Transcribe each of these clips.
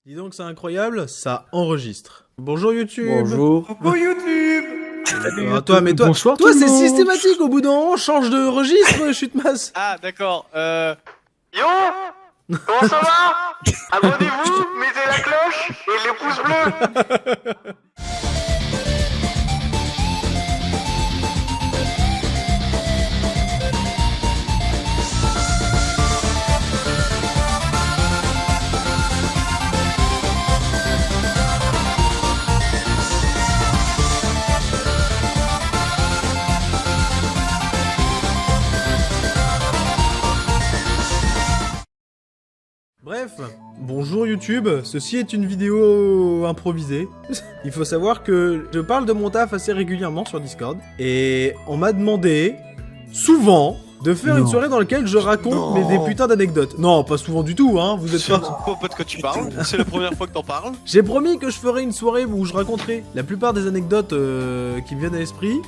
Dis donc, c'est incroyable, ça enregistre. Bonjour YouTube. Bonjour. Coucou YouTube. Toi, Bonsoir toi tout le c'est monde. systématique, au bout d'un moment, change de registre, chute masse. Ah d'accord. Yo, comment ça va? Abonnez-vous, mettez la cloche et les pouces bleus. Bref, bonjour YouTube, ceci est une vidéo improvisée. Il faut savoir que je parle de mon taf assez régulièrement sur Discord, et on m'a demandé, souvent, de faire une soirée dans laquelle je raconte des putains d'anecdotes. Non, pas souvent du tout, hein, vous êtes Je sais pas... pas de quoi tu parles, c'est la première fois que t'en parles. J'ai promis que je ferais une soirée où je raconterai la plupart des anecdotes qui me viennent à l'esprit.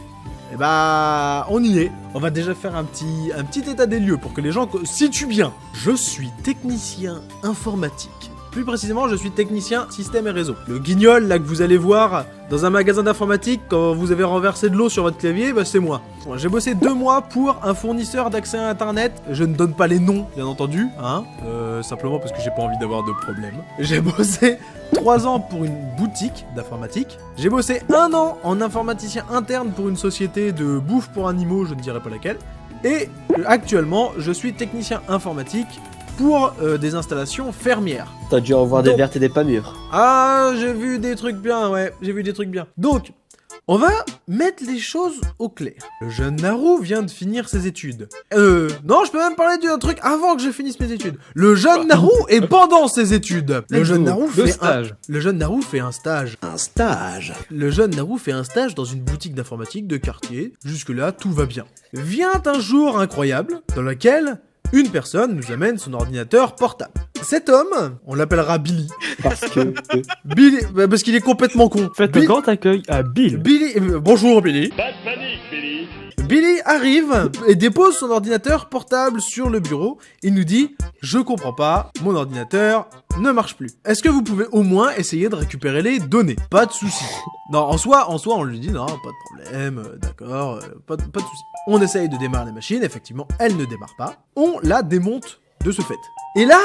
Et bah, on y est. On va déjà faire un petit état des lieux pour que les gens situent bien. Je suis technicien informatique. Plus précisément, je suis technicien système et réseau. Le guignol là que vous allez voir dans un magasin d'informatique quand vous avez renversé de l'eau sur votre clavier, bah c'est moi. Bon, j'ai bossé 2 mois pour un fournisseur d'accès à internet. Je ne donne pas les noms, bien entendu, hein. Simplement parce que j'ai pas envie d'avoir de problème. J'ai bossé 3 ans pour une boutique d'informatique. J'ai bossé 1 an en informaticien interne pour une société de bouffe pour animaux, je ne dirai pas laquelle. Et actuellement, je suis technicien informatique pour des installations fermières. T'as dû en voir des vertes et des pas mûres. Ah, j'ai vu des trucs bien, ouais, j'ai vu des trucs bien. Donc, on va mettre les choses au clair. Le jeune Naru vient de finir ses études. Non, je peux même parler d'un truc avant que je finisse mes études. Le jeune Naru est pendant ses études. Le jeune Naru fait un stage. Un stage. Le jeune Naru fait un stage dans une boutique d'informatique de quartier. Jusque-là, tout va bien. Vient un jour incroyable dans lequel une personne nous amène son ordinateur portable. Cet homme, on l'appellera Billy. Parce que... Billy, parce qu'il est complètement con. Faites un grand accueil à Bill. Billy, bonjour Billy. Pas de panique, Billy. Billy arrive et dépose son ordinateur portable sur le bureau. Il nous dit « Je comprends pas, mon ordinateur ne marche plus. Est-ce que vous pouvez au moins essayer de récupérer les données ?» Pas de souci. Non, en soi, on lui dit « Non, pas de problème, d'accord, pas de souci. » On essaye de démarrer la machine, effectivement, elle ne démarre pas. On la démonte de ce fait. Et là,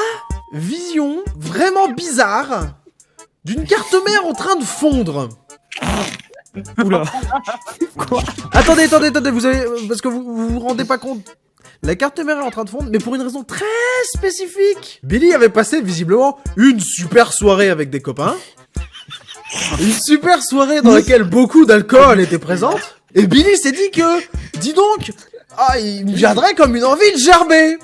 vision vraiment bizarre d'une carte mère en train de fondre. Oula. Quoi? Attendez, vous avez... Parce que vous rendez pas compte. La carte mère est en train de fondre, mais pour une raison très spécifique. Billy avait passé, visiblement, une super soirée avec des copains. Une super soirée dans laquelle beaucoup d'alcool était présente. Et Billy s'est dit que... Dis donc, il me viendrait comme une envie de gerber.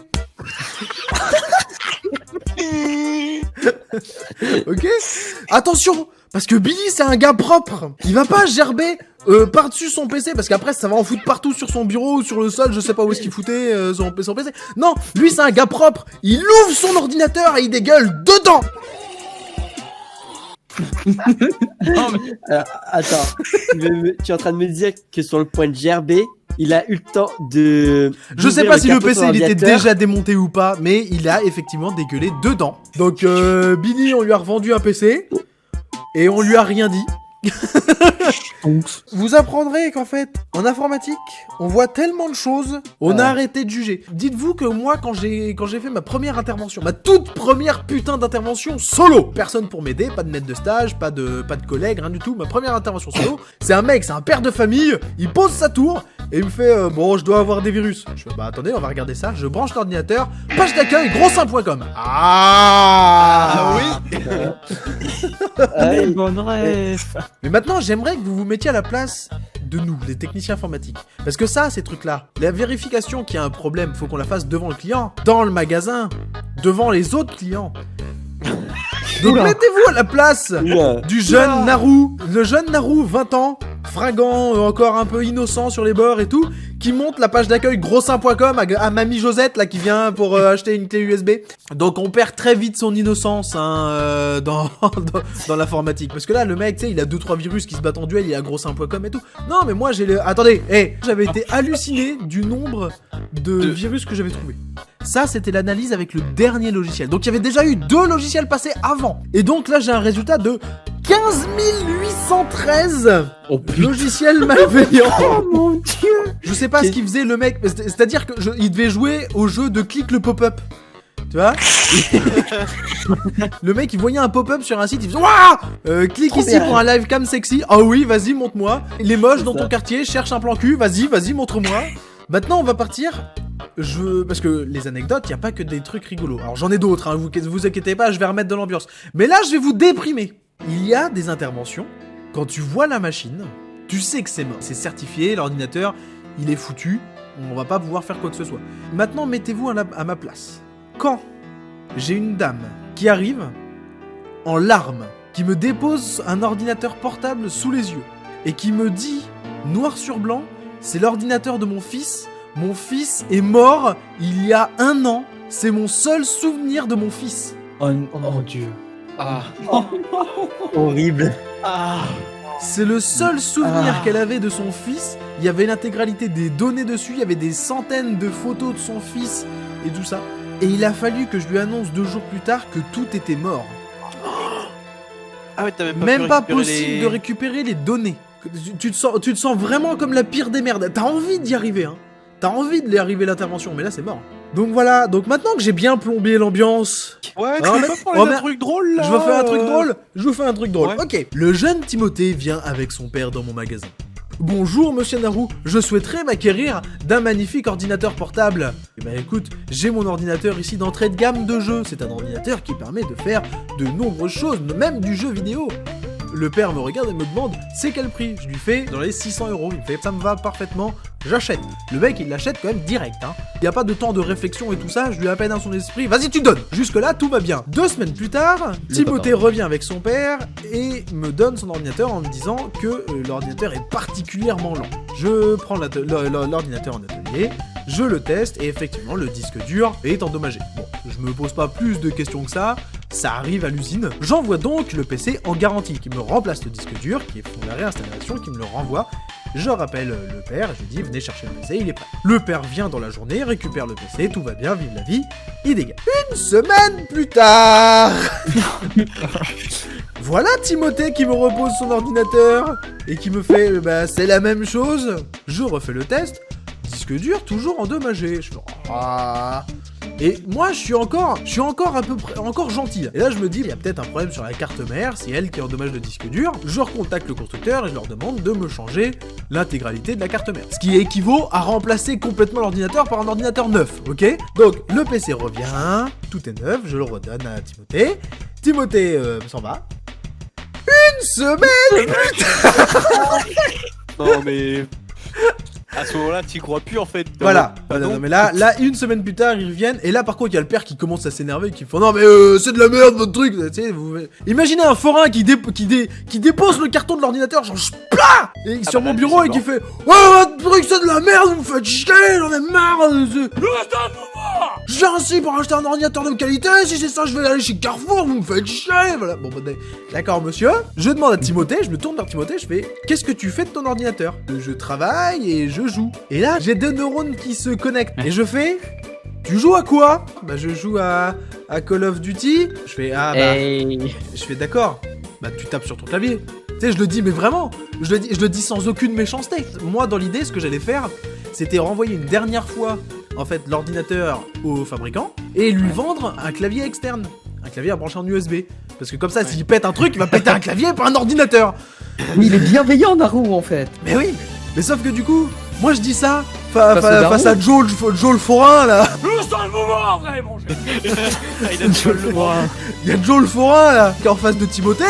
Ok. Attention, parce que Billy c'est un gars propre. Il va pas gerber par-dessus son PC, parce qu'après ça va en foutre partout sur son bureau ou sur le sol, je sais pas où est-ce qu'il foutait son PC. Non, lui c'est un gars propre. Il ouvre son ordinateur et il dégueule dedans. Non, mais... attends, tu es en train de me dire que sur le point de gerber, il a eu le temps de... Je sais pas si le PC il était déjà démonté ou pas, mais il a effectivement dégueulé dedans. Donc Billy, on lui a revendu un PC et on lui a rien dit. Vous apprendrez qu'en fait, en informatique, on voit tellement de choses, on a arrêté de juger. Dites-vous que moi, quand j'ai fait ma première intervention, ma toute première putain d'intervention solo, personne pour m'aider, pas de maître de stage, pas de collègue, rien du tout, ma première intervention solo, c'est un mec, c'est un père de famille, il pose sa tour, et il me fait bon, je dois avoir des virus. Je fais bah attendez, on va regarder ça, je branche l'ordinateur, page d'accueil, grossin.com. Ah oui. Bonne rêve. Mais maintenant, j'aimerais que vous vous mettiez à la place de nous, les techniciens informatiques. Parce que ça, ces trucs-là, la vérification qu'il y a un problème, faut qu'on la fasse devant le client, dans le magasin, devant les autres clients. Donc mettez-vous à la place du jeune Naru, le jeune Naru, 20 ans, fringant, encore un peu innocent sur les bords et tout, qui monte la page d'accueil grossin.com à mamie Josette là qui vient pour acheter une clé USB. Donc on perd très vite son innocence hein, dans l'informatique. Parce que là le mec tu sais il a 2-3 virus qui se battent en duel, il a grossin.com et tout. Non mais moi j'ai le... Attendez, j'avais été halluciné du nombre de virus que j'avais trouvé. Ça, c'était l'analyse avec le dernier logiciel. Donc, il y avait déjà eu 2 logiciels passés avant. Et donc, là, j'ai un résultat de 15 813 logiciels malveillants. Oh mon dieu. Je sais pas ce qu'il faisait le mec. C'est-à-dire qu'il devait jouer au jeu de click le pop-up. Tu vois. Le mec, il voyait un pop-up sur un site, il faisait waouh, clique Trop ici bien. pour un live cam sexy. Ah oui, vas-y, montre-moi. Les moches dans C'est ton ça. quartier, cherche un plan cul. Vas-y, montre-moi. Maintenant, on va partir. Parce que les anecdotes, il y a pas que des trucs rigolos. Alors j'en ai d'autres. Hein, vous inquiétez pas, je vais remettre de l'ambiance. Mais là, je vais vous déprimer. Il y a des interventions. Quand tu vois la machine, tu sais que c'est mort. C'est certifié. L'ordinateur, il est foutu. On va pas pouvoir faire quoi que ce soit. Maintenant, mettez-vous à ma place. Quand j'ai une dame qui arrive en larmes, qui me dépose un ordinateur portable sous les yeux et qui me dit, noir sur blanc, c'est l'ordinateur de mon fils est mort il y a 1 an, c'est mon seul souvenir de mon fils. Oh mon dieu. Ah. Horrible. Ah. C'est le seul souvenir qu'elle avait de son fils. Il y avait l'intégralité des données dessus, il y avait des centaines de photos de son fils et tout ça. Et il a fallu que je lui annonce 2 jours plus tard que tout était mort. Ah ouais, t'as Même pas pu récupérer possible de récupérer les données. Tu te sens vraiment comme la pire des merdes. T'as envie d'y arriver, hein. T'as envie de lui arriver l'intervention, mais là c'est mort. Donc voilà, donc maintenant que j'ai bien plombé l'ambiance, Ouais, tu Alors, veux mais- pas parler oh, d'un mais- truc drôle là je vais faire un truc drôle. Je vous fais un truc drôle. Ouais. Ok. Le jeune Timothée vient avec son père dans mon magasin. Bonjour monsieur Naru, je souhaiterais m'acquérir d'un magnifique ordinateur portable. Eh ben écoute, j'ai mon ordinateur ici d'entrée de gamme de jeu. C'est un ordinateur qui permet de faire de nombreuses choses, même du jeu vidéo. Le père me regarde et me demande c'est quel prix. Je lui fais dans les 600 €. Il me fait ça me va parfaitement, j'achète. Le mec il l'achète quand même direct. Hein. Il n'y a pas de temps de réflexion et tout ça, je lui appelle dans son esprit, vas-y tu donnes. Jusque là tout va bien. 2 semaines plus tard, Timothée revient avec son père et me donne son ordinateur en me disant que l'ordinateur est particulièrement lent. Je prends l'ordinateur en atelier, je le teste et effectivement le disque dur est endommagé. Bon, je me pose pas plus de questions que ça arrive à l'usine. J'envoie donc le PC en garantie, qui me remplace le disque dur, qui font la réinstallation, qui me le renvoie. Je rappelle le père et je lui dis venez chercher le PC, il est prêt. Le père vient dans la journée, récupère le PC, tout va bien, vive la vie, il dégage. 1 semaine plus tard voilà Timothée qui me repose son ordinateur et qui me fait bah c'est la même chose. Je refais le test, disque dur toujours endommagé. Je fais ah. Et moi je suis encore à peu près encore gentil. Et là je me dis il y a peut-être un problème sur la carte mère, c'est elle qui endommage le disque dur. Je recontacte le constructeur et je leur demande de me changer l'intégralité de la carte mère. Ce qui équivaut à remplacer complètement l'ordinateur par un ordinateur neuf, ok? Donc le PC revient, tout est neuf, je le redonne à Timothée. Timothée s'en va. 1 semaine plus tard. Non mais... À ce moment-là, t'y crois plus en fait. Voilà, Bah non. non, mais là, 1 semaine plus tard, ils reviennent, et là, par contre, il y a le père qui commence à s'énerver, qui fait non, mais c'est de la merde votre truc, tu sais, imaginez un forain qui dépose le carton de l'ordinateur, genre plat et sur bah mon là, bureau, c'est et qui mort. fait ouais, votre truc c'est de la merde, vous me faites chier, j'en ai marre, je viens ici pour acheter un ordinateur de qualité, si c'est ça, je vais aller chez Carrefour, vous me faites chier, voilà. Bon, bah, d'accord, monsieur, je demande à Timothée, je me tourne vers Timothée, je fais qu'est-ce que tu fais de ton ordinateur? Je travaille et je joue. Et là, j'ai 2 neurones qui se connectent. Et je fais tu joues à quoi? Bah je joue à Call of Duty. Je fais ah bah je fais d'accord. Bah tu tapes sur ton clavier. Tu sais je le dis mais vraiment, je le dis sans aucune méchanceté. Moi dans l'idée ce que j'allais faire, c'était renvoyer une dernière fois en fait l'ordinateur au fabricant et lui vendre un clavier externe, un clavier à brancher en USB. Parce que comme ça s'il pète un truc, il va péter un clavier et pas un ordinateur. Mais il est bienveillant, Naru, en fait. Mais oui, mais sauf que du coup, moi je dis ça Face à Joe le forain là. Ah, il a déjà le droit. Il y a Joe le forain là qui est en face de Timothée.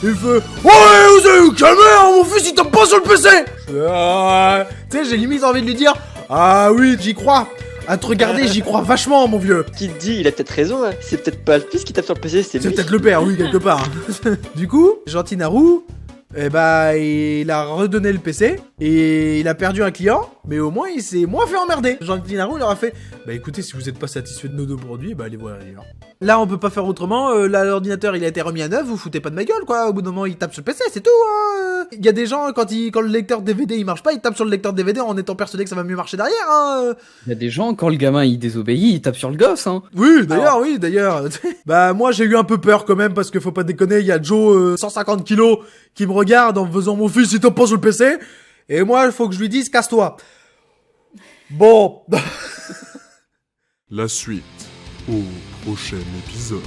Il fait ouais vous allez vous calmer hein, mon fils il tape pas sur le PC. Tu sais j'ai limite envie de lui dire ah oui j'y crois. À te regarder j'y crois vachement mon vieux. Qui te dit, il a peut-être raison, hein. C'est peut-être pas le fils qui tape sur le PC, c'est C'est lui. peut-être le père oui quelque part. Du coup gentil Naru. Eh bah, il a redonné le PC et il a perdu un client, mais au moins il s'est moins fait emmerder. Gentil Naru il leur a fait bah écoutez, si vous êtes pas satisfait de nos 2 produits, bah allez voir ailleurs. Là, on peut pas faire autrement. Là, l'ordinateur, il a été remis à neuf. Vous foutez pas de ma gueule, quoi. Au bout d'un moment, il tape sur le PC, c'est tout. Hein. Il y a des gens, quand le lecteur DVD il marche pas, ils tapent sur le lecteur DVD en étant persuadés que ça va mieux marcher derrière. Hein. Il y a des gens, quand le gamin il désobéit, il tape sur le gosse, hein. Oui, d'ailleurs. Bah, moi, j'ai eu un peu peur quand même parce que faut pas déconner. Il y a Joe, 150 kilos, qui me regarde en me faisant mon fils, il tape pas sur le PC. Et moi, il faut que je lui dise, casse-toi. Bon. La suite au prochain épisode.